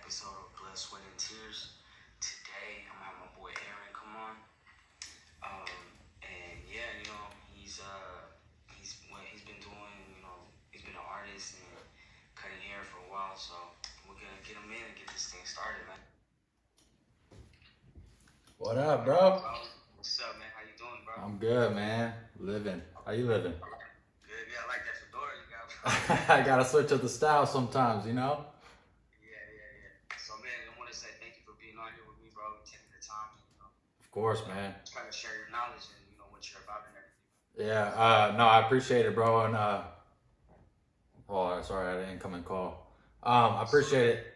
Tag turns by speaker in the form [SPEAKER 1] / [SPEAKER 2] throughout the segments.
[SPEAKER 1] episode of Blood, Sweat, and Tears. Today, I'm gonna have my boy Aaron come on. And yeah, he's been doing, he's been an artist and cutting hair for a while. So we're gonna get him in and get this thing started, man.
[SPEAKER 2] What up, bro?
[SPEAKER 1] What's up, man? How you doing, bro?
[SPEAKER 2] I'm good, man. Living. How you living?
[SPEAKER 1] Good. Yeah, I like that fedora you got, bro.
[SPEAKER 2] I gotta switch up the style sometimes, you know?
[SPEAKER 1] Yeah. So, man, I want to say thank you for being on here with me, bro. Taking the time,
[SPEAKER 2] Of course, man.
[SPEAKER 1] trying to share your knowledge and what you're about and everything.
[SPEAKER 2] Yeah, no, I appreciate it, bro. And sorry, I didn't come and call. I appreciate it.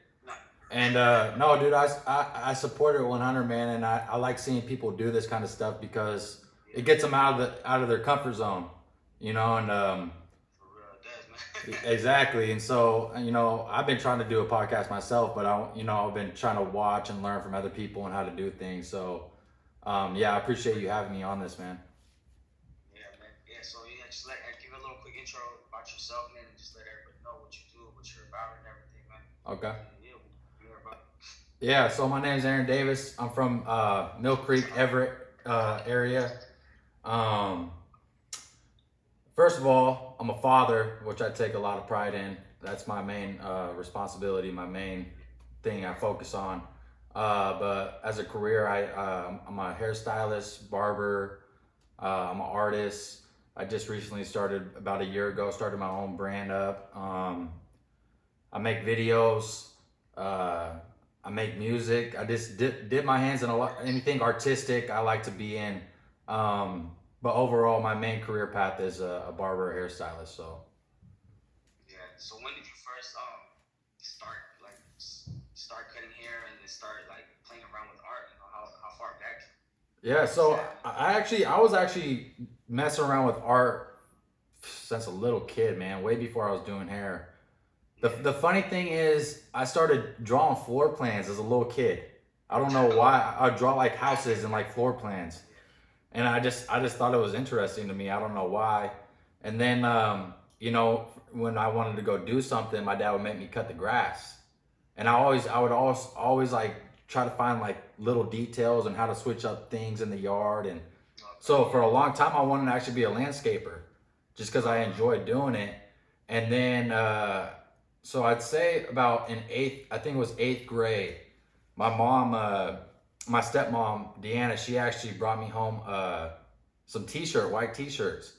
[SPEAKER 2] And no, dude, I support it 100, man. And I like seeing people do this kind of stuff because it gets them out of their comfort zone, and
[SPEAKER 1] For real, it does, man.
[SPEAKER 2] exactly. And so, I've been trying to do a podcast myself, but I've been trying to watch and learn from other people and how to do things. So, yeah, I appreciate you having me on this, man.
[SPEAKER 1] Yeah, man. Yeah, so just give a little quick intro about yourself, man, and just let everybody know what you do, what you're about, and everything, man.
[SPEAKER 2] Okay.
[SPEAKER 1] Yeah, you're about.
[SPEAKER 2] Yeah, so my name's Aaron Davis. I'm from Mill Creek, Everett area. First of all, I'm a father, which I take a lot of pride in. That's my main responsibility, my main thing I focus on. But as a career, I'm a hairstylist, barber. I'm an artist. I just recently started about a year ago, started my own brand up. I make videos. I make music. I just dip my hands in anything artistic I like to be in. But overall, my main career path is a barber, hairstylist. So.
[SPEAKER 1] Yeah. So when did you first start cutting hair and then start playing around with art? How far back?
[SPEAKER 2] Yeah. So I was actually messing around with art since a little kid, man. Way before I was doing hair. The funny thing is, I started drawing floor plans as a little kid. I don't know why. I draw like houses and like floor plans. And I just thought it was interesting to me. I don't know why. And then, when I wanted to go do something, my dad would make me cut the grass. And I would always like try to find like little details and how to switch up things in the yard. And so for a long time, I wanted to actually be a landscaper just because I enjoyed doing it. And then, so I'd say about I think it was eighth grade, my mom, my stepmom, Deanna, she actually brought me home some white t-shirts.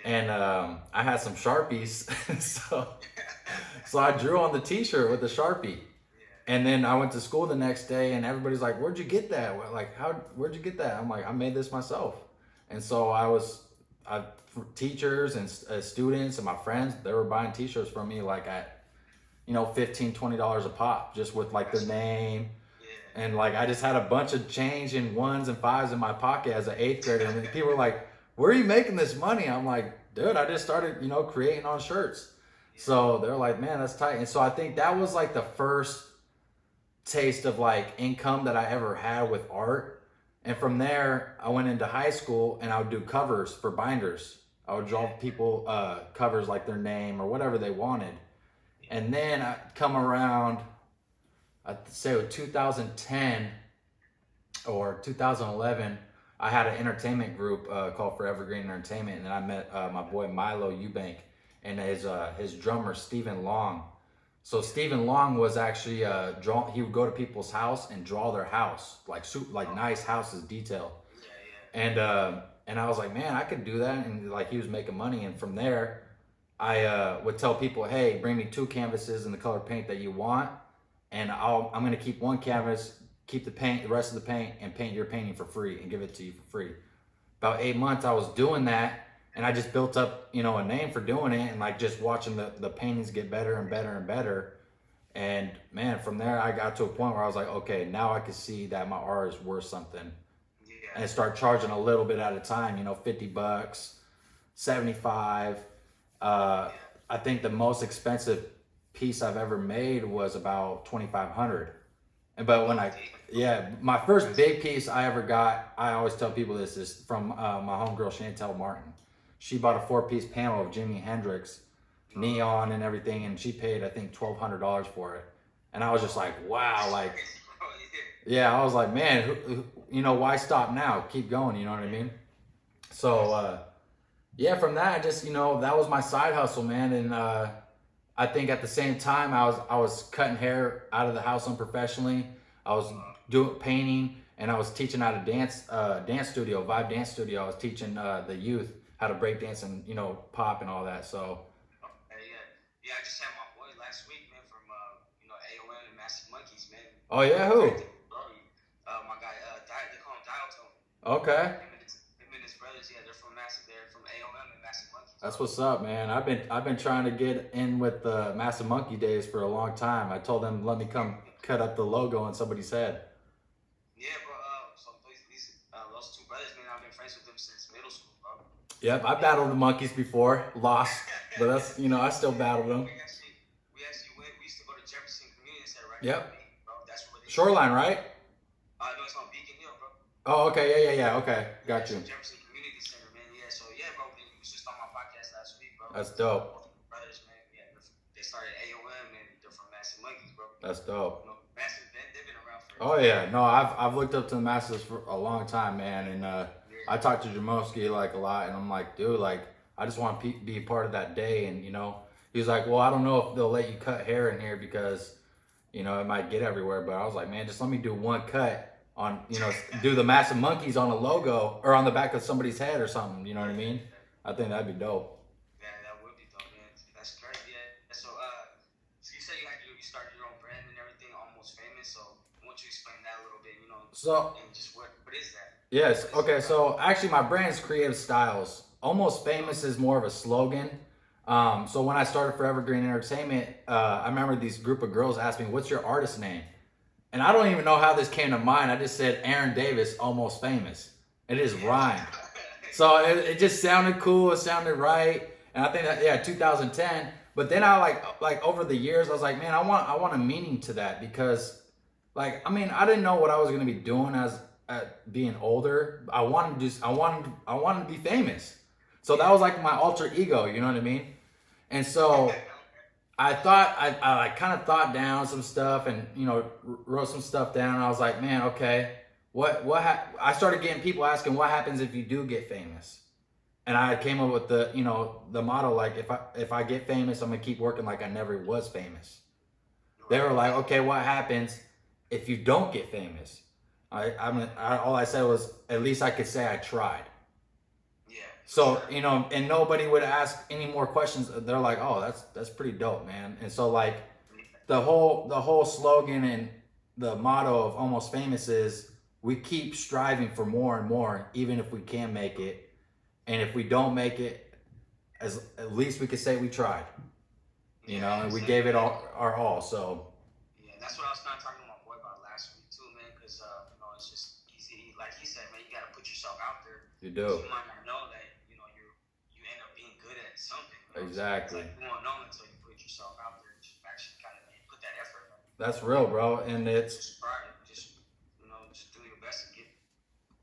[SPEAKER 2] And I had some Sharpies. so I drew on the t-shirt with the Sharpie. And then I went to school the next day and everybody's like, where'd you get that? Where'd you get that? I'm like, I made this myself. And so teachers and students and my friends, they were buying t-shirts from me like at, $15, $20 a pop, just with like their name. And like, I just had a bunch of change in ones and fives in my pocket as an eighth grader. And people were like, where are you making this money? I'm like, dude, I just started, creating on shirts. So they're like, man, that's tight. And so I think that was like the first taste of like income that I ever had with art. And from there, I went into high school and I would do covers for binders. I would draw people covers like their name or whatever they wanted. And then I come around, I'd say it was 2010 or 2011, I had an entertainment group called Forever Green Entertainment, and I met my boy Milo Eubank and his drummer Stephen Long. So Stephen Long was actually he would go to people's house and draw their house, like nice houses, detailed. And I was like, man, I could do that, and like he was making money. And from there, I would tell people, hey, bring me 2 canvases in the color paint that you want, and I'm gonna keep 1 canvas, keep the rest of the paint, and paint your painting for free and give it to you for free. About 8 months I was doing that, and I just built up, a name for doing it, and like just watching the paintings get better and better and better. And man, from there I got to a point where I was like, okay, now I can see that my art is worth something. And start charging a little bit at a time, $50, 75. I think the most expensive piece I've ever made was about $2,500. But my first big piece I ever got, I always tell people this, is from my homegirl Chantel Martin. She bought a 4-piece panel of Jimi Hendrix, neon and everything, and she paid I think $1,200 for it. And I was just like, wow,
[SPEAKER 1] That's
[SPEAKER 2] like,
[SPEAKER 1] crazy, bro.
[SPEAKER 2] yeah, I was like, man, you know, why stop now? Keep going, you know what I mean? So,
[SPEAKER 1] Yes.
[SPEAKER 2] yeah, from that, I just, you know, that was my side hustle, man. And I think at the same time, I was cutting hair out of the house unprofessionally. I was doing painting, and I was teaching how to dance studio, Vibe Dance Studio. I was teaching the youth how to break dance and, you know, pop and all that. So,
[SPEAKER 1] Yeah. Yeah, I just had my boy last week, man, from AOM and Massive Monkeys, man.
[SPEAKER 2] oh yeah,
[SPEAKER 1] Back
[SPEAKER 2] who?
[SPEAKER 1] to glory. My guy, they call him Dial Tone.
[SPEAKER 2] Okay.
[SPEAKER 1] Him and his brothers, yeah, they're from Massive. They're from AOM and Massive Monkeys,
[SPEAKER 2] That's
[SPEAKER 1] bro.
[SPEAKER 2] what's up, man. I've been trying to get in with the Massive Monkey days for a long time. I told them let me come cut up the logo on somebody's head.
[SPEAKER 1] Yeah, bro. So those two brothers, man, I've been friends with them since middle school, bro.
[SPEAKER 2] Yep, I
[SPEAKER 1] And
[SPEAKER 2] battled the monkeys before, lost, but that's, you know, I still
[SPEAKER 1] yeah,
[SPEAKER 2] battled
[SPEAKER 1] bro,
[SPEAKER 2] them.
[SPEAKER 1] we actually went. We used to go to Jefferson Community Center right there on
[SPEAKER 2] Yep,
[SPEAKER 1] me, bro. That's where they used to
[SPEAKER 2] Shoreline,
[SPEAKER 1] be.
[SPEAKER 2] right?
[SPEAKER 1] No, it's on Beacon Hill, bro.
[SPEAKER 2] Oh, okay, yeah, yeah, yeah. Okay,
[SPEAKER 1] Yeah,
[SPEAKER 2] got
[SPEAKER 1] so
[SPEAKER 2] you.
[SPEAKER 1] Jefferson Community Center, man. Yeah, so yeah, bro. He was just on my podcast last week, bro.
[SPEAKER 2] That's dope.
[SPEAKER 1] Both brothers, man. Yeah, they started AOM and they're from Massive Monkeys, bro.
[SPEAKER 2] That's dope.
[SPEAKER 1] Massive, they've been around for.
[SPEAKER 2] Oh yeah, no, I've looked up to the Masters for a long time, man, and I
[SPEAKER 1] Yeah.
[SPEAKER 2] talked to Jamoski like a lot, and I'm like, dude, like I just want to be a part of that day, and you know, he was like, well, I don't know if they'll let you cut hair in here because you know it might get everywhere, but I was like, man, just let me do one cut on, you know, do the Massive Monkeys on a logo or on the back of somebody's head or something, you know what I mean? I think that'd be dope.
[SPEAKER 1] Yeah, that would be dope, man. That's crazy. Yeah. So you said you started your own brand and everything, almost famous. So why don't you explain that a little bit,
[SPEAKER 2] So
[SPEAKER 1] and just what is that?
[SPEAKER 2] yes.
[SPEAKER 1] What is it
[SPEAKER 2] Okay.
[SPEAKER 1] about?
[SPEAKER 2] So actually, my brand's Creative Styles. Almost Famous is more of a slogan. So when I started Forever Green Entertainment, I remember these group of girls asked me, "What's your artist name?" And I don't even know how this came to mind. I just said Aaron Davis, Almost Famous. It is rhymed. So it just sounded cool. It sounded right. And I think that, yeah, 2010. But then I like over the years, I was like, man, I want a meaning to that because like, I mean, I didn't know what I was gonna be doing as being older. I wanted to be famous. So that was like my alter ego, you know what I mean? And so I thought I like kind of thought down some stuff and you know wrote some stuff down. And I was like, man, okay, I started getting people asking what happens if you do get famous, and I came up with the, you know, the motto like if I get famous, I'm gonna keep working like I never was famous. They were like, okay, what happens if you don't get famous? All I said was, at least I could say I tried.
[SPEAKER 1] Yeah, for
[SPEAKER 2] So,
[SPEAKER 1] sure.
[SPEAKER 2] you know, and nobody would ask any more questions. They're like, oh, that's pretty dope, man. And so like the whole slogan and the motto of Almost Famous is we keep striving for more and more, even if we can make it. And if we don't make it, as at least we could say we tried, you know,
[SPEAKER 1] Yeah,
[SPEAKER 2] and we
[SPEAKER 1] exactly.
[SPEAKER 2] gave it all our all. So
[SPEAKER 1] Yeah, that's what I was kind of talking to my boy about last week too, man. Because it's just easy. Like he said, man, you gotta put yourself out there.
[SPEAKER 2] you
[SPEAKER 1] Because
[SPEAKER 2] do.
[SPEAKER 1] you might not know that you end up being good at something. It's
[SPEAKER 2] Exactly.
[SPEAKER 1] like you won't know until you put yourself out there and just actually kind of put that effort.
[SPEAKER 2] That's real, bro. And it's
[SPEAKER 1] Just try it. Just do your best to get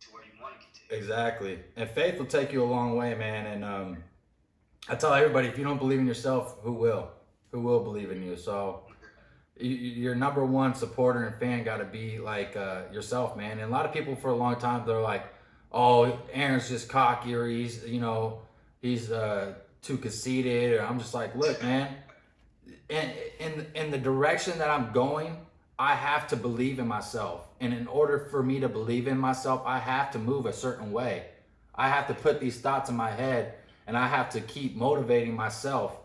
[SPEAKER 1] to where you want to get to.
[SPEAKER 2] exactly. And faith will take you a long way, man. And I tell everybody, if you don't believe in yourself, who will? Who will believe in you? So your number one supporter and fan got to be like yourself, man. And a lot of people for a long time, they're like, oh, Aaron's just cocky, or he's, you know, he's too conceited. Or I'm just like, look, man, in the direction that I'm going, I have to believe in myself. And in order for me to believe in myself, I have to move a certain way. I have to put these thoughts in my head and I have to keep motivating myself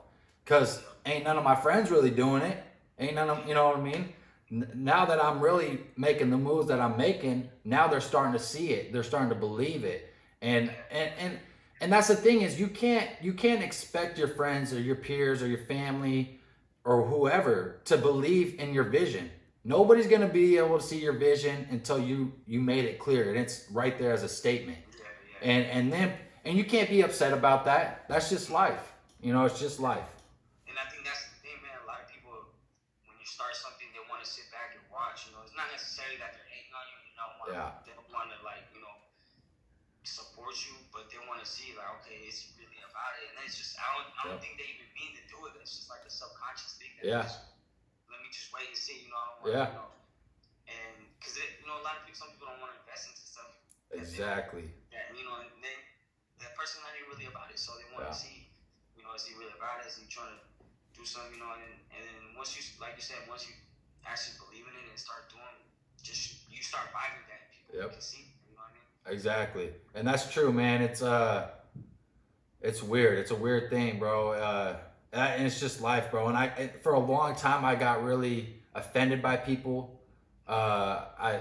[SPEAKER 2] because ain't none of my friends really doing it. Ain't none of, you know what I mean? Now that I'm really making the moves that I'm making, now they're starting to see it. They're starting to believe it. And that's the thing is you can't expect your friends or your peers or your family or whoever to believe in your vision. Nobody's going to be able to see your vision until you made it clear and it's right there as a statement.
[SPEAKER 1] Yeah, yeah.
[SPEAKER 2] And you can't be upset about that. That's just life. You know, it's just life.
[SPEAKER 1] And I think that's the thing, man. A lot of people, when you start something, they want to sit back and watch. It's not necessarily that they're hating on you.
[SPEAKER 2] Yeah.
[SPEAKER 1] They don't want to support you, but they want to see like, okay, it's really about it. And it's just I don't think they even mean to do it. It's just like a subconscious thing that
[SPEAKER 2] Yeah.
[SPEAKER 1] just let me me just wait and see. You know, I don't want
[SPEAKER 2] Yeah.
[SPEAKER 1] you know, and because you know a lot of people, some people don't want to invest into stuff.
[SPEAKER 2] Exactly.
[SPEAKER 1] Yeah, you know, and then that person not even really about it, so they want to see, you know, is he really about it? Is he trying to do something, you know? And then once you, like you said, once you actually believe in it and start doing, just you start vibing that people can see, you know what I mean?
[SPEAKER 2] Exactly, and that's true, man. It's weird. It's a weird thing, bro. And it's just life, bro. And for a long time, I got really offended by people. I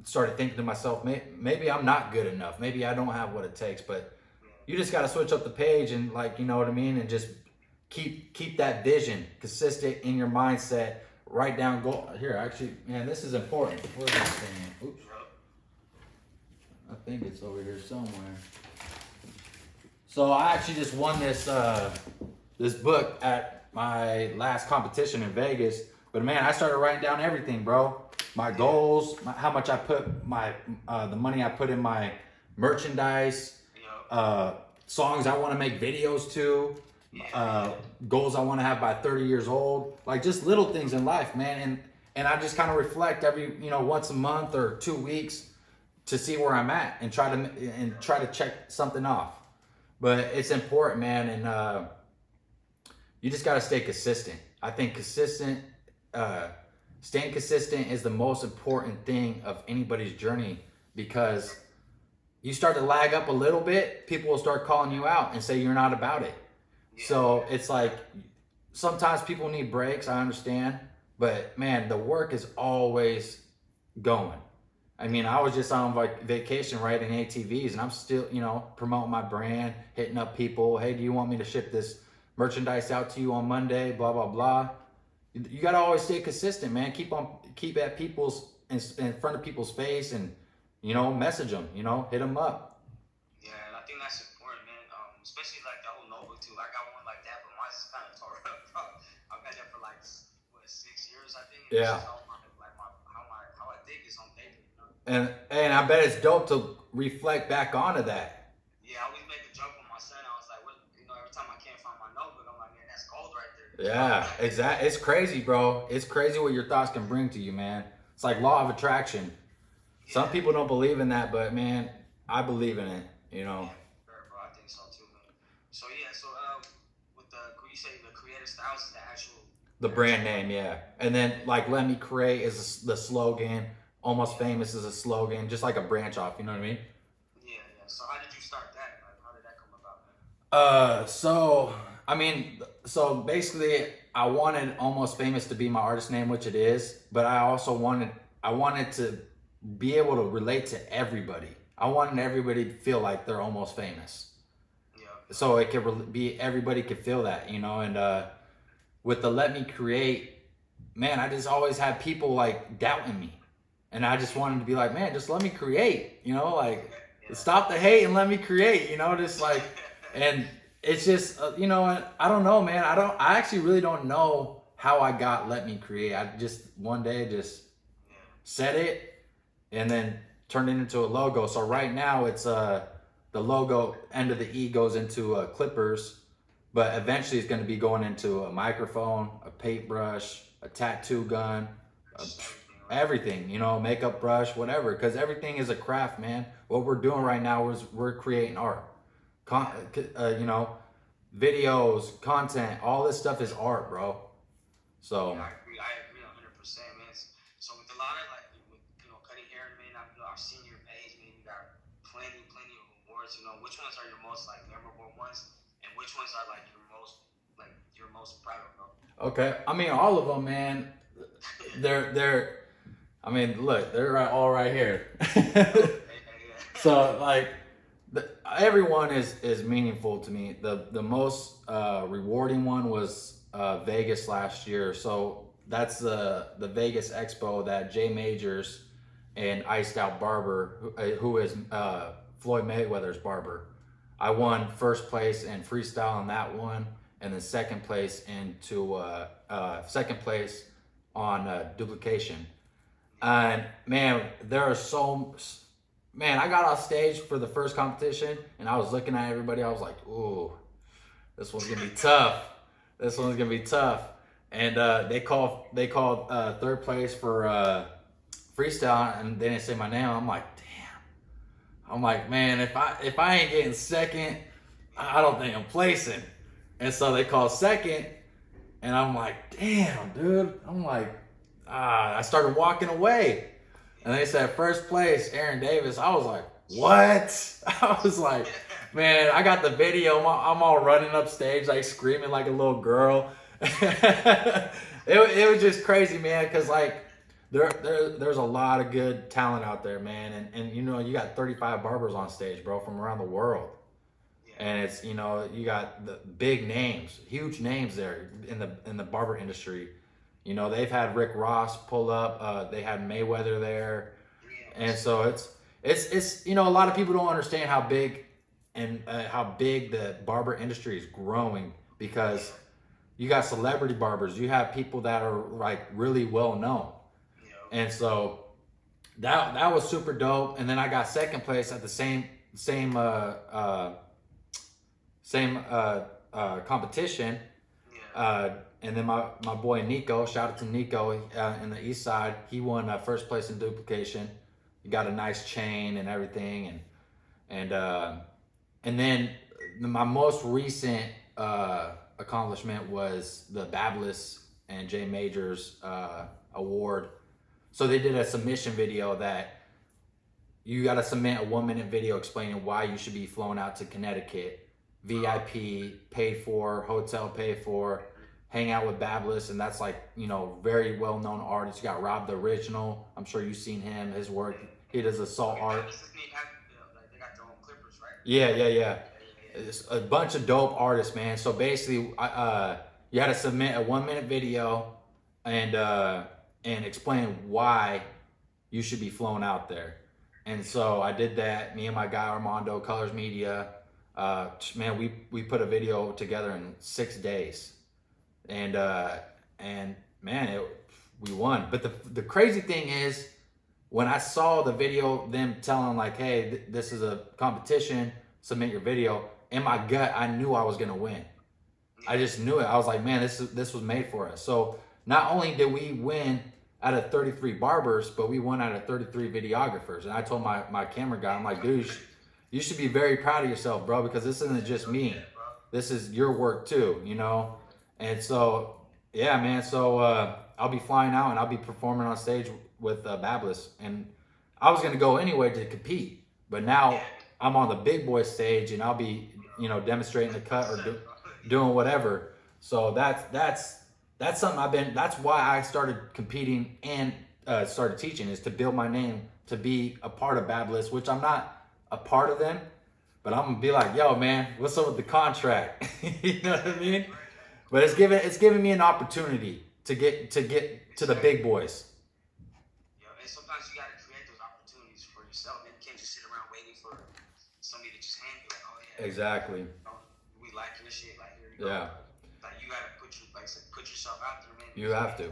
[SPEAKER 2] started thinking to myself, maybe I'm not good enough. Maybe I don't have what it takes. But you just got to switch up the page and, like, you know what I mean, and just keep that vision consistent in your mindset. Write down goal. Here, actually, man, this is important. Where's this thing? Oops. I think it's over here somewhere. So I actually just won this book at my last competition in Vegas. But man, I started writing down everything, bro. My goals, how much I put the money I put in my merchandise, songs I want to make videos to, goals I want to have by 30 years old. Like, just little things in life, man. And I just kind of reflect every, once a month or 2 weeks to see where I'm at and try to check something off. But it's important, man, and you just gotta stay consistent. I think staying consistent is the most important thing of anybody's journey, because you start to lag up a little bit, people will start calling you out and say you're not about it. So it's like, sometimes people need breaks, I understand, but man, the work is always going. I mean, I was just on vacation riding ATVs, and I'm still, promoting my brand, hitting up people. Hey, do you want me to ship this merchandise out to you on Monday? Blah, blah, blah. You got to always stay consistent, man. Keep at in front of people's face, and, message them, hit them up.
[SPEAKER 1] Yeah, and I think that's important, man. Especially like the whole notebook too. I got one like that, but mine's kind of tore up. I've had that for like 6 years, I think. And
[SPEAKER 2] Yeah.
[SPEAKER 1] How I think is on paper.
[SPEAKER 2] And I bet it's dope to reflect back onto that.
[SPEAKER 1] Yeah, I always make a joke with my son. I was like, every time I can't find my notebook, I'm like, man, that's gold right there.
[SPEAKER 2] Yeah, exactly. It's crazy, bro. It's crazy what your thoughts can bring to you, man. It's like law of attraction. Yeah. Some people don't believe in that, but man, I believe in it,
[SPEAKER 1] Yeah, sure, bro. I think so too, man. So with you say the creative styles is the actual...
[SPEAKER 2] The brand name, yeah. And then, like, Let Me Create is the slogan. Almost Famous is a slogan, just like a branch off, you know what I mean?
[SPEAKER 1] Yeah. So how did you start that? Like, how did that come about, man?
[SPEAKER 2] So basically, I wanted Almost Famous to be my artist name, which it is, but I also wanted to be able to relate to everybody. I wanted everybody to feel like they're almost famous.
[SPEAKER 1] Yeah.
[SPEAKER 2] So it could be, everybody could feel that, and with the Let Me Create, man, I just always had people like doubting me. And I just wanted to be like, man, just let me create, stop the hate and let me create, just like, and it's just, I don't know, man. I actually really don't know how I got Let Me Create. I just, one day just said it and then turned it into a logo. So right now it's, the logo end of the E goes into clippers, but eventually it's going to be going into a microphone, a paintbrush, a tattoo gun, everything, makeup brush, whatever, because everything is a craft, man. What we're doing right now is we're creating art, videos, content, all this stuff is art, bro. So
[SPEAKER 1] yeah, I agree 100%, man. So with a lot of cutting hair, man, I've seen your page, man. You got plenty of awards. Which ones are your most like memorable ones, and which ones are like your most proud of, bro?
[SPEAKER 2] Okay, all of them, man. Look, they're all right here. So, like, everyone is meaningful to me. The most rewarding one was Vegas last year. So that's the Vegas Expo that Jay Majors and Iced Out Barber, who is Floyd Mayweather's barber. I won first place in freestyle on that one, and then second place on duplication. And man, I got off stage for the first competition and I was looking at everybody. I was like, ooh, this one's gonna be tough. and they called third place for freestyle, and they didn't say my name. I'm like, damn. I'm like, man, if I ain't getting second, I don't think I'm placing. And so they called second, and I'm like, damn, dude. I'm like, I started walking away. And they said first place, Aaron Davis. I was like, what? I was like, man, I got the video. I'm all running up stage, like screaming like a little girl. It was just crazy, man, because like there's a lot of good talent out there, man. And you know, you got 35 barbers on stage, bro, from around the world. And it's, you know, you got the big names, huge names there in the barber industry. You know, they've had Rick Ross pull up. They had Mayweather there, and so it's you know, a lot of people don't understand how big the barber industry is growing, because you got celebrity barbers, you have people that are like really well known, and so that was super dope. And then I got second place at the same competition. And then my boy Nico, shout out to Nico in the East Side. He won first place in duplication. He got a nice chain and everything, and then my most recent accomplishment was the Bablis and Jay Majors award. So they did a submission video that you got to submit a 1-minute video explaining why you should be flown out to Connecticut, VIP, paid for, hotel paid for, hang out with Bablis. And that's like, you know, very well-known artist. You got Rob the Original. I'm sure you've seen him, his work. He does assault art.
[SPEAKER 1] They got their own clippers, right?
[SPEAKER 2] Yeah. It's a bunch of dope artists, man. So basically, you had to submit a 1-minute video and explain why you should be flown out there. And so I did that. Me and my guy Armando, Colors Media. Man, we put a video together in 6 days, and man, we won. But the crazy thing is, when I saw the video, them telling like, hey, this is a competition, submit your video, in my gut, I knew I was gonna win. I just knew it. I was like, man, this was made for us. So not only did we win out of 33 barbers, but we won out of 33 videographers. And I told my camera guy, I'm like, dude, you should be very proud of yourself, bro, because this isn't just me. This is your work too, you know? And so, yeah, man. So I'll be flying out and I'll be performing on stage with Bablis. And I was going to go anyway to compete. But now I'm on the big boy stage and I'll be, you know, demonstrating the cut or doing whatever. So that's something that's why I started competing and started teaching, is to build my name, to be a part of Bablis, which I'm not a part of them, but I'm gonna be like, yo, man, what's up with the contract? You know what I mean? But it's giving me an opportunity to get to the big boys.
[SPEAKER 1] Yeah, and sometimes you gotta create those opportunities for yourself, and you can't just sit around waiting for somebody to just hand you like, oh yeah,
[SPEAKER 2] exactly.
[SPEAKER 1] We liking this shit, like here you go.
[SPEAKER 2] Yeah.
[SPEAKER 1] Like you gotta put yourself out there, man.
[SPEAKER 2] You have to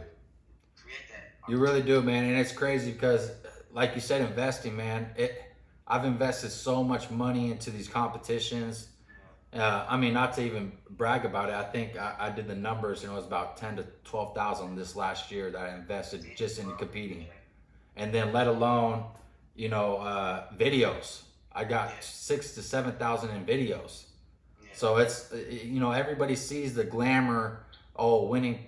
[SPEAKER 1] create that.
[SPEAKER 2] You really do, man, and it's crazy because, like you said, investing, man. I've invested so much money into these competitions. I mean, not to even brag about it. I think I did the numbers, and it was about 10 to 12,000 this last year that I invested just in competing, and then let alone, you know, videos. I got 6,000 to 7,000 in videos. So it's, you know, everybody sees the glamour, winning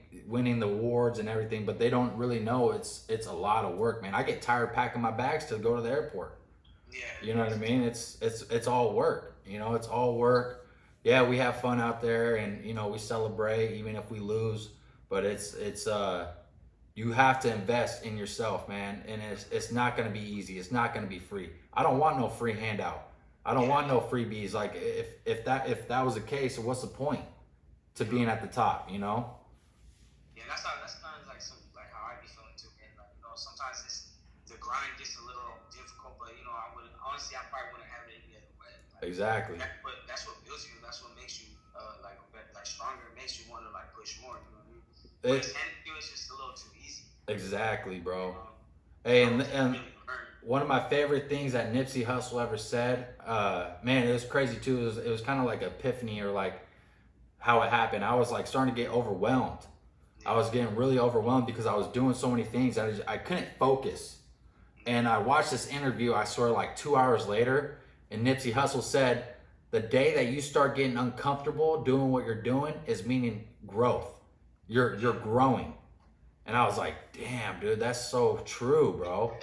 [SPEAKER 2] the awards and everything, but they don't really know it's a lot of work, man. I get tired packing my bags to go to the airport. You know what I mean? It's all work. You know, it's all work. Yeah, we have fun out there, and you know, we celebrate even if we lose. But it's you have to invest in yourself, man. And it's not going to be easy. It's not going to be free. I don't want no free handout. I don't want no freebies. Like if that was the case, what's the point to being at the top? You know?
[SPEAKER 1] Yeah, that's kind of like how I be feeling too, man. Like, you know, sometimes the grind gets a little difficult, but you know, I probably wouldn't have it any other way. Like,
[SPEAKER 2] exactly.
[SPEAKER 1] But that's what builds you. That's what makes you like stronger. It makes you want to like push more. You know what I mean? It's just a little too easy.
[SPEAKER 2] Exactly, bro. Hey, and one of my favorite things that Nipsey Hussle ever said, man, it was crazy too. It was kind of like epiphany, or like how it happened. I was like starting to get overwhelmed. I was getting really overwhelmed because I was doing so many things. I couldn't focus. And I watched this interview, I swear, like 2 hours later, and Nipsey Hussle said, the day that you start getting uncomfortable doing what you're doing is meaning growth. You're growing. And I was like, damn, dude, that's so true, bro.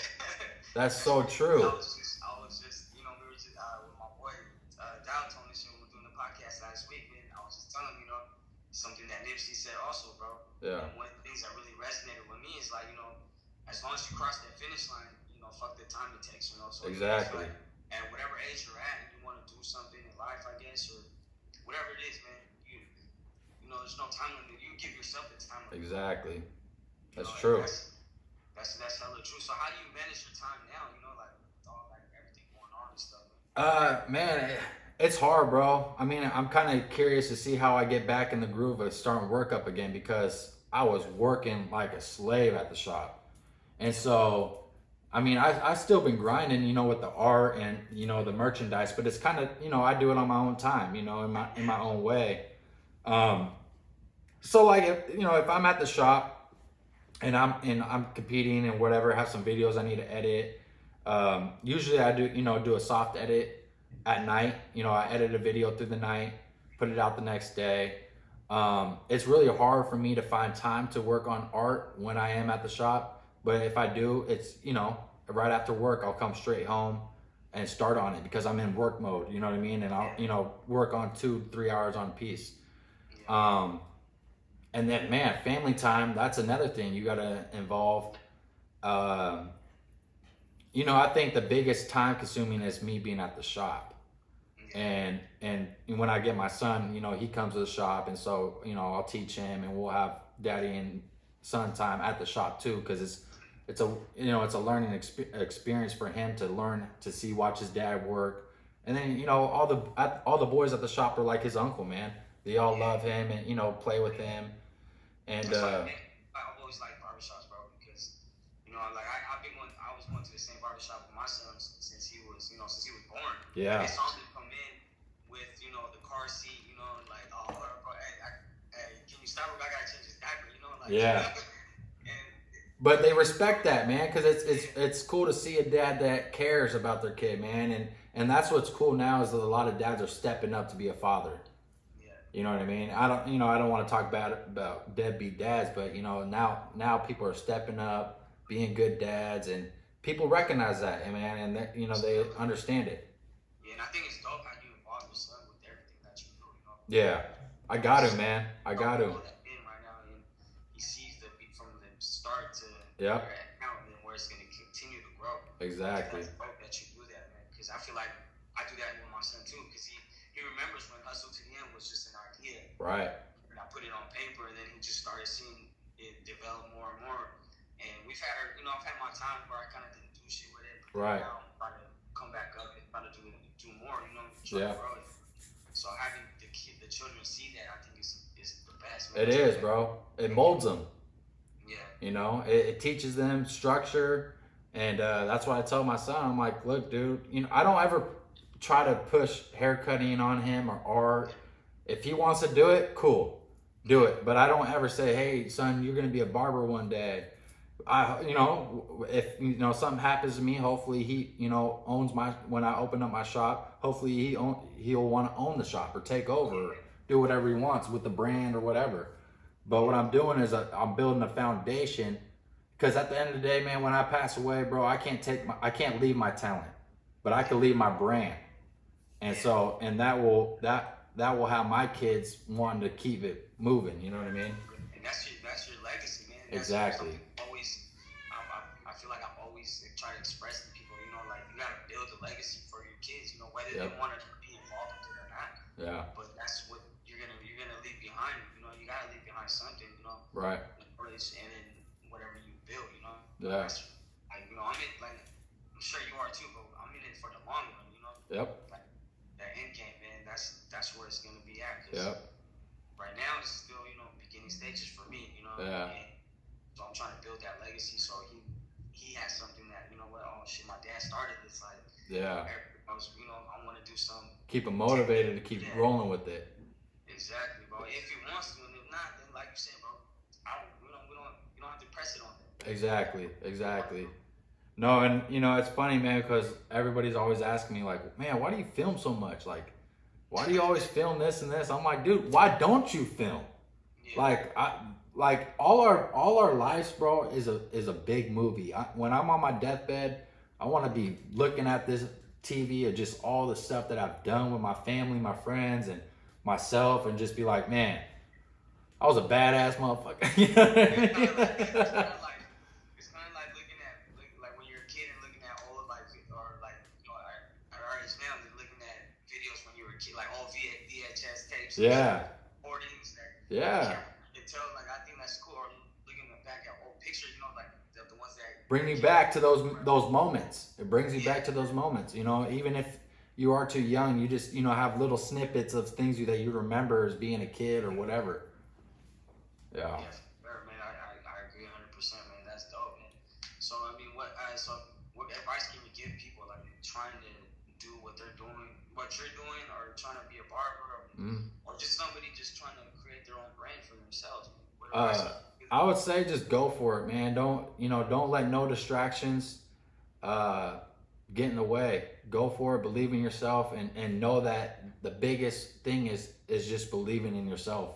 [SPEAKER 2] That's so true.
[SPEAKER 1] I was just, you know, we were just with my boy Dow on this show. We were doing the podcast last week, and I was just telling him, you know, something that Nipsey said also, bro.
[SPEAKER 2] Yeah.
[SPEAKER 1] And one of the things that really resonated with me is like, you know, as long as you cross that finish line, you know, fuck the time it takes, you know. So
[SPEAKER 2] exactly.
[SPEAKER 1] Like, at whatever age you're at, and you want to do something in life, I guess, or whatever it is, man. You know, there's no time limit. You give yourself the time limit.
[SPEAKER 2] Exactly. That's
[SPEAKER 1] true.
[SPEAKER 2] True.
[SPEAKER 1] That's hella true. So how do you manage your time now? You know, like with all like everything going on and stuff.
[SPEAKER 2] Man, it's hard, bro. I mean, I'm kind of curious to see how I get back in the groove of starting work up again because I was working like a slave at the shop, and so. I mean, I still been grinding, you know, with the art and, you know, the merchandise, but it's kind of, you know, I do it on my own time, you know, in my own way. So like, if I'm at the shop and I'm competing and whatever, have some videos I need to edit. Usually I do a soft edit at night. You know, I edit a video through the night, put it out the next day. It's really hard for me to find time to work on art when I am at the shop. But if I do, it's, you know, right after work, I'll come straight home and start on it because I'm in work mode, you know what I mean? And I'll, you know, work on 2-3 hours on a piece. And then, man, family time, that's another thing you got to involve. You know, I think the biggest time consuming is me being at the shop. And when I get my son, you know, he comes to the shop, and so, you know, I'll teach him, and we'll have daddy and son time at the shop too, because it's a learning experience for him to learn to watch his dad work. And then, you know, all the boys at the shop are like his uncle, man. They all love him and, you know, play with him. And
[SPEAKER 1] I've always liked barbershops, bro, because, you know, like I was going to the same barbershop with my son since he was born.
[SPEAKER 2] Yeah.
[SPEAKER 1] I saw him come in with, you know, the car seat, you know, and like, oh, bro, hey, can you stop? I gotta change his diaper, you know, like.
[SPEAKER 2] Yeah. But they respect that, man, because it's cool to see a dad that cares about their kid, man, and that's what's cool now is that a lot of dads are stepping up to be a father.
[SPEAKER 1] Yeah.
[SPEAKER 2] You know what I mean? I don't want to talk bad about deadbeat dads, but you know now people are stepping up, being good dads, and people recognize that, man, and that, you know, they understand it.
[SPEAKER 1] Yeah, and I think it's dope how you involve your son with everything that you do. You know.
[SPEAKER 2] Yeah, I got to, man. I got to.
[SPEAKER 1] He sees from the start to
[SPEAKER 2] yeah.
[SPEAKER 1] Now and then where it's going to continue to grow.
[SPEAKER 2] Exactly.
[SPEAKER 1] It's dope that you do that, man. Because I feel like I do that with my son too. Because he remembers when Hustle to the End was just an idea.
[SPEAKER 2] Right.
[SPEAKER 1] And I put it on paper, and then he just started seeing it develop more and more. And I've had my time where I kind of didn't do shit with it.
[SPEAKER 2] Right.
[SPEAKER 1] Now I'm trying to come back up and try to do more. You know,
[SPEAKER 2] yeah.
[SPEAKER 1] To grow it. So having the children see that, I think is the best.
[SPEAKER 2] Man. It is, bro. It molds them.
[SPEAKER 1] Yeah.
[SPEAKER 2] You know, it teaches them structure, and that's why I tell my son, I'm like, look, dude, you know, I don't ever try to push haircutting on him or art. If he wants to do it, cool, do it. But I don't ever say, hey, son, you're gonna be a barber one day. You know, if you know something happens to me, hopefully he, you know, when I open up my shop, hopefully he'll want to own the shop or take over, or do whatever he wants with the brand or whatever. But what I'm doing is I'm building a foundation, because at the end of the day, man, when I pass away, bro, I can't leave my talent, but I can leave my brand, and so that will have my kids wanting to keep it moving. You know what I mean?
[SPEAKER 1] And that's your legacy, man.
[SPEAKER 2] Exactly.
[SPEAKER 1] I feel like I'm always trying to express to people, you know, like you gotta build a legacy for your kids, you know, whether they want to be involved with it or not.
[SPEAKER 2] Yeah.
[SPEAKER 1] But that's what you're gonna leave behind. You know, you gotta leave behind something, you know.
[SPEAKER 2] Right.
[SPEAKER 1] And then whatever you build, you know.
[SPEAKER 2] Yeah.
[SPEAKER 1] You know, I'm sure you are too, but I'm in it for the long run, you know.
[SPEAKER 2] Yep.
[SPEAKER 1] Like that end game, man. That's where it's gonna be at.
[SPEAKER 2] Yep.
[SPEAKER 1] Right now, it's still, you know, beginning stages for me, you know.
[SPEAKER 2] Yeah.
[SPEAKER 1] And so I'm trying to build that legacy, so he has something that, you know what, oh shit, my dad started this, like.
[SPEAKER 2] Yeah.
[SPEAKER 1] You know, I want to do something.
[SPEAKER 2] Keep him motivated to keep rolling with it.
[SPEAKER 1] Exactly, bro. If he wants to, and if not, then like you said, bro, we don't have to press it on them.
[SPEAKER 2] Exactly. No, and it's funny, man, because everybody's always asking me like, man, why do you film so much? Like, why do you always film this and this? I'm like, dude, why don't you film? Yeah. Like all our lives, bro, is a big movie. When I'm on my deathbed, I want to be looking at this TV of just all the stuff that I've done with my family, my friends, and myself, and just be like, man, I was a badass motherfucker.
[SPEAKER 1] You know what I mean? It's kind of like looking at like when you're a kid and looking at old or at our age now, looking at videos when you were a kid, like old VHS tapes.
[SPEAKER 2] Yeah.
[SPEAKER 1] Recordings.
[SPEAKER 2] Yeah.
[SPEAKER 1] You can tell, like, I think that's cool. Or looking back at old pictures, like the ones that
[SPEAKER 2] bring you back to those moments. It brings you back to those moments. Even if you are too young, you just have little snippets of things that you remember as being a kid or whatever. Yeah.
[SPEAKER 1] Yes, man. I agree 100%, man. That's dope, man. So I mean, what advice can you give people like trying to do what they're doing, what you're doing, or trying to be a barber, or just somebody just trying to create their own brand for themselves?
[SPEAKER 2] I would say just go for it, man. Don't let no distractions get in the way. Go for it. Believe in yourself, and know that the biggest thing is just believing in yourself.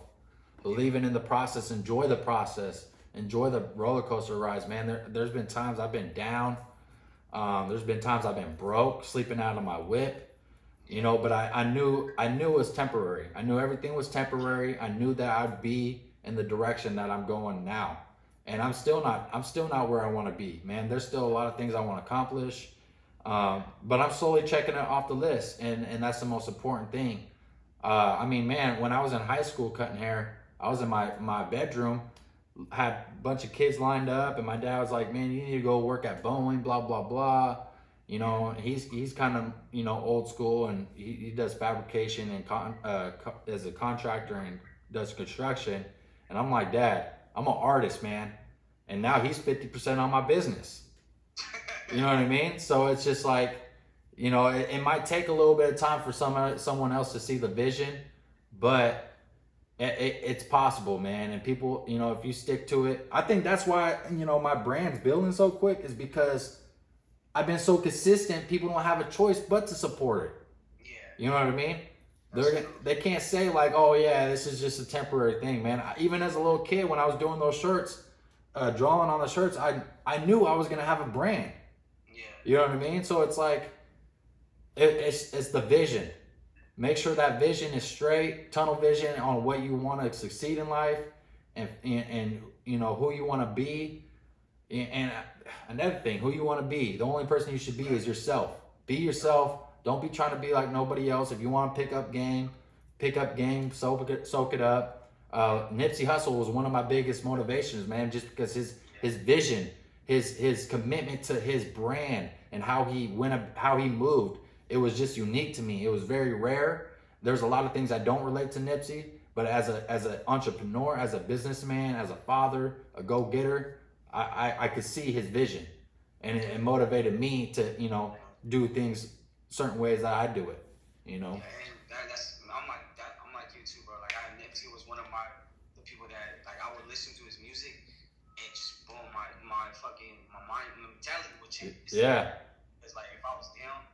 [SPEAKER 2] Believing in the process. Enjoy the process. Enjoy the roller coaster rides, man. There's been times I've been down. There's been times I've been broke, sleeping out of my whip. But I knew it was temporary. I knew everything was temporary. I knew that I'd be in the direction that I'm going now. And I'm still not where I want to be, man. There's still a lot of things I want to accomplish. But I'm slowly checking it off the list, and that's the most important thing. I mean, man, when I was in high school cutting hair, I was in my bedroom, had a bunch of kids lined up, and my dad was like, man, you need to go work at Boeing, blah, blah, blah. He's kind of, old school, and he does fabrication and as a contractor and does construction. And I'm like, Dad, I'm an artist, man. And now he's 50% on my business. You know what I mean? So it's just like, it might take a little bit of time for someone else to see the vision, but it's possible, man. And people, if you stick to it, I think that's why, my brand's building so quick, is because I've been so consistent. People don't have a choice but to support it.
[SPEAKER 1] Yeah.
[SPEAKER 2] You know what I mean? They can't say like, oh yeah, this is just a temporary thing, man. Even as a little kid, when I was doing those shirts, drawing on the shirts, I knew I was gonna have a brand.
[SPEAKER 1] Yeah.
[SPEAKER 2] You know what I mean? So it's like, it's the vision. Make sure that vision is straight, tunnel vision on what you want to succeed in life, and who you want to be. And another thing, who you want to be. The only person you should be is yourself. Be yourself. Don't be trying to be like nobody else. If you want to pick up game, soak it up. Nipsey Hussle was one of my biggest motivations, man, just because his vision, his commitment to his brand, and how he moved. It was just unique to me. It was very rare. There's a lot of things I don't relate to Nipsey, but as an entrepreneur, as a businessman, as a father, a go-getter, I could see his vision, and it motivated me to do things certain ways that I do it.
[SPEAKER 1] Yeah, and I'm like you too, bro. Like Nipsey was one of the people that like I would listen to his music, and just boom, my mentality would change.
[SPEAKER 2] Yeah.
[SPEAKER 1] It's like if I was down,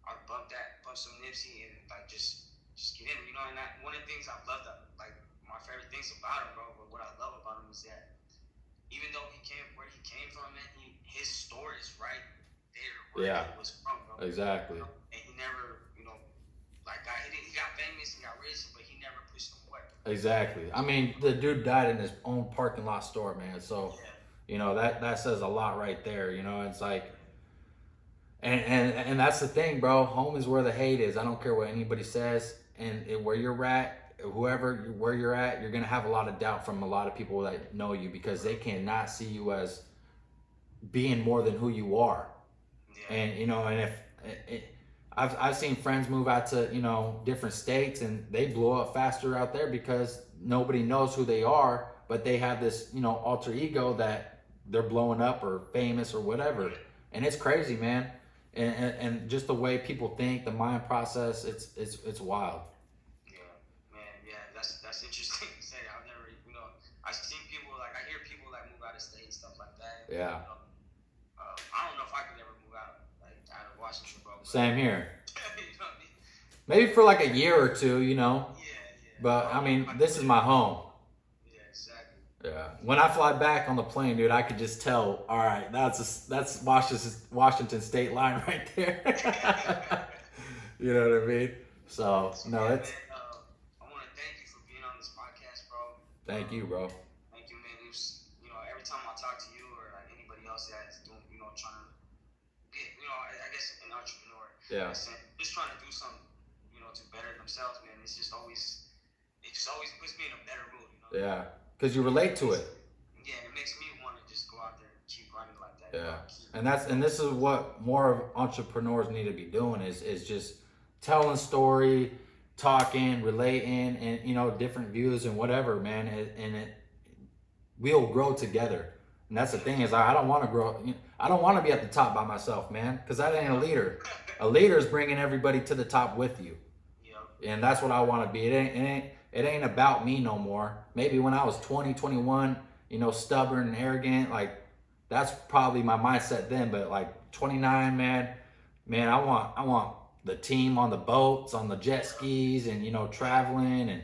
[SPEAKER 1] I'd bump some Nipsey, and like just get in, And one of the things I've loved, like my favorite things about him, bro. But what I love about him is that even though where he came from, man, his story is right there where he was from, bro.
[SPEAKER 2] Exactly.
[SPEAKER 1] And he never, he got famous and got rich, but he never pushed them away.
[SPEAKER 2] Exactly. I mean, the dude died in his own parking lot store, man. So, that says a lot right there. It's like, and that's the thing, bro. Home is where the hate is. I don't care what anybody says, and where you're at, where you're at, you're gonna have a lot of doubt from a lot of people that know you, because they cannot see you as being more than who you are. Yeah. And if I've seen friends move out to different states, and they blow up faster out there because nobody knows who they are, but they have this alter ego that they're blowing up or famous or whatever, and it's crazy, man. And just the way people think, the mind process, it's wild.
[SPEAKER 1] Yeah, man. Yeah, that's interesting to say. I've never, I've seen people, like I hear
[SPEAKER 2] Yeah.
[SPEAKER 1] I don't know if I could ever move out of Washington, bro.
[SPEAKER 2] Same here.
[SPEAKER 1] You know what I mean?
[SPEAKER 2] Maybe for like a year or two, you know.
[SPEAKER 1] Yeah, yeah.
[SPEAKER 2] But I mean, this is my home.
[SPEAKER 1] Yeah, exactly.
[SPEAKER 2] Yeah. When I fly back on the plane, dude, I could just tell. All right, that's Washington State line right there. You know what I mean? So no,
[SPEAKER 1] yeah,
[SPEAKER 2] it's.
[SPEAKER 1] man, I want to thank you for being on this podcast, bro.
[SPEAKER 2] Thank you, bro.
[SPEAKER 1] Thank you, man. It was, every time I talk to you or like anybody else that's doing, trying to get, I guess an entrepreneur,
[SPEAKER 2] Yeah.
[SPEAKER 1] just trying to do something, to better themselves, man. It just always puts me in a better mood,
[SPEAKER 2] Yeah, because you relate to it.
[SPEAKER 1] Yeah, it makes me want to just go out there and keep running like that.
[SPEAKER 2] Yeah, and this is what more of entrepreneurs need to be doing is just telling story, talking, relating, and different views and whatever, man. We'll grow together. And that's the thing is I don't want to grow. I don't want to be at the top by myself, man, because that ain't a leader. A leader is bringing everybody to the top with you. And that's what I want to be. It ain't about me no more. Maybe when I was 20, 21, stubborn and arrogant, like that's probably my mindset then. But like 29, man, I want the team on the boats, on the jet skis, and traveling and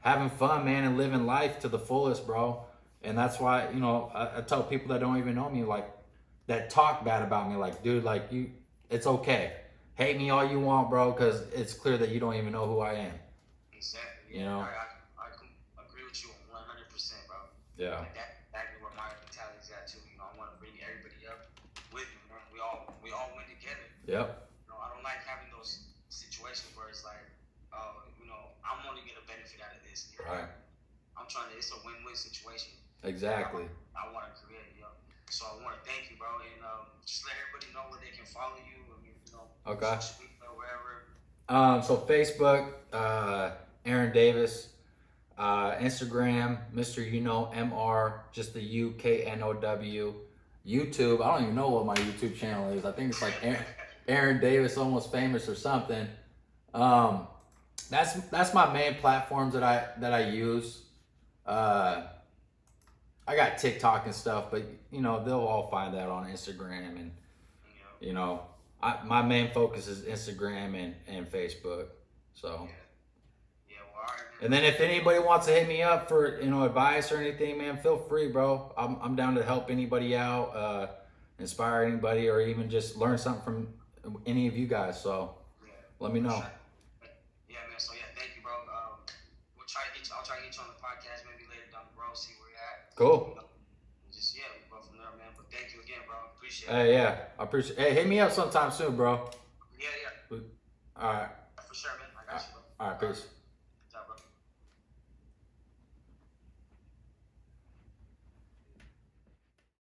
[SPEAKER 2] having fun, man, and living life to the fullest, bro. And that's why I tell people that don't even know me, like that talk bad about me, like dude, like it's okay. Hate me all you want, bro, because it's clear that you don't even know who I am.
[SPEAKER 1] Exactly. I agree with you 100%, bro.
[SPEAKER 2] Yeah.
[SPEAKER 1] Like that's exactly where my mentality is at too. I want to bring everybody up with me, man. We all win together.
[SPEAKER 2] Yep.
[SPEAKER 1] I don't like having those situations where it's like, I'm only getting a benefit out of this.
[SPEAKER 2] Right.
[SPEAKER 1] I'm trying to. It's a win-win situation.
[SPEAKER 2] Exactly.
[SPEAKER 1] I want to create, So I want to thank you, bro, and just let everybody know where they can follow you.
[SPEAKER 2] Okay.
[SPEAKER 1] Social media or wherever.
[SPEAKER 2] So Facebook, Aaron Davis. Instagram, Mr. MR, just the UKNOW. YouTube, I don't even know what my YouTube channel is. I think it's like Aaron Davis, Almost Famous or something. That's my main platforms that I use. I got TikTok and stuff, but they'll all find that on Instagram and my main focus is Instagram and Facebook. So.
[SPEAKER 1] Yeah, well, all right,
[SPEAKER 2] and then if anybody wants to hit me up for advice or anything, man, feel free, bro. I'm down to help anybody out, inspire anybody, or even just learn something from any of you guys. So let me know.
[SPEAKER 1] Sure. Yeah, man. So thank you, bro. I'll try to get you on the podcast maybe later down the road, see where you're at.
[SPEAKER 2] Cool.
[SPEAKER 1] Just we go from there, man. But thank you again, bro. Appreciate it.
[SPEAKER 2] Hey, yeah, I appreciate. Hey, hit me up sometime soon, bro.
[SPEAKER 1] Yeah.
[SPEAKER 2] All right.
[SPEAKER 1] For sure, man. I got you, bro.
[SPEAKER 2] All right, peace.